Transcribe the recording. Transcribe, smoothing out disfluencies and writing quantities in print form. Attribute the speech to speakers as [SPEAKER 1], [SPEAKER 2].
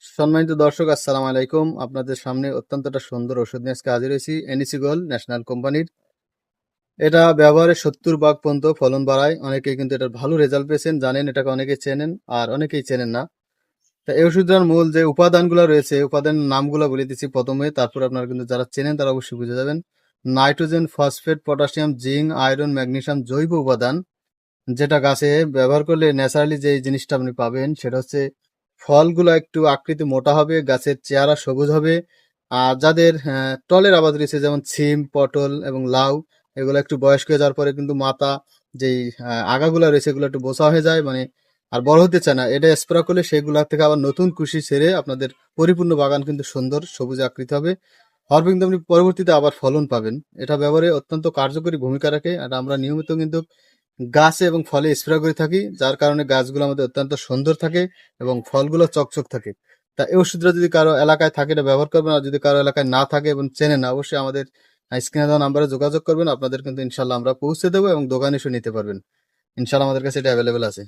[SPEAKER 1] সম্মানিত দর্শক, আসসালামু আলাইকুম। আপনাদের সামনে অত্যন্ত একটা সুন্দর ওষুধ নিয়ে আজকে হাজির হয়েছি। এনইসি গোল্ড ন্যাশনাল কোম্পানির। এটা ব্যবহারে 70 ভাগ পর্যন্ত ফলন বাড়ায়। অনেকেই কিন্তু এটার ভালো রেজাল্ট পেয়েছেন, জানেন, এটাকে অনেকেই চেনেন আর অনেকেই চেনেন না। তা এই ওষুধটার মূল যে উপাদানগুলো রয়েছে, উপাদানের নামগুলো বলে দিচ্ছি প্রথমে, তারপর আপনারা কিন্তু যারা চেনেন তারা অবশ্যই বুঝে যাবেন। Nitrogen, phosphate, potassium, zinc, iron, magnesium জৈব উপাদান, যেটা গাছে ব্যবহার করলে ন্যাচারালি যে জিনিসটা আপনি পাবেন সেটা হচ্ছে ফলগুলো একটু আকৃতি মোটা হবে, গাছের চেহারা সবুজ হবে। আর যাদের টলের আবাদ রয়েছে যেমন সিম, পটল এবং লাউ, এগুলো একটু বয়স্ক হয়ে যাওয়ার পরে কিন্তু মাথা যেই আগাগুলো রয়েছে এগুলো একটু বোসা হয়ে যায়, মানে আর বড় হতে চায় না। এটা স্প্রে করলে সেগুলা থেকে আবার নতুন কুশি ছেড়ে আপনাদের পরিপূর্ণ বাগান কিন্তু সুন্দর সবুজ আকৃতি হবে। হওয়ার পর কিন্তু আপনি পরবর্তীতে আবার ফলন পাবেন। এটা ব্যবহারে অত্যন্ত কার্যকরী ভূমিকা রাখে। আর আমরা নিয়মিত কিন্তু গাছে এবং ফলে স্প্রে করে থাকি, যার কারণে গাছগুলো আমাদের অত্যন্ত সুন্দর থাকে এবং ফলগুলো চকচক থাকে। তা এই ওষুধটা যদি কারো এলাকায় থাকে এটা ব্যবহার করবেন, আর যদি কারো এলাকায় না থাকে এবং চেনে না, অবশ্যই আমাদের স্ক্রিনে দেওয়া নাম্বারে যোগাযোগ করবেন। আপনাদের কিন্তু ইনশাল্লাহ আমরা পৌঁছে দেবো এবং দোকানে এসে নিতে পারবেন। ইনশাল্লাহ আমাদের কাছে এটা অ্যাভেলেবেল আছে।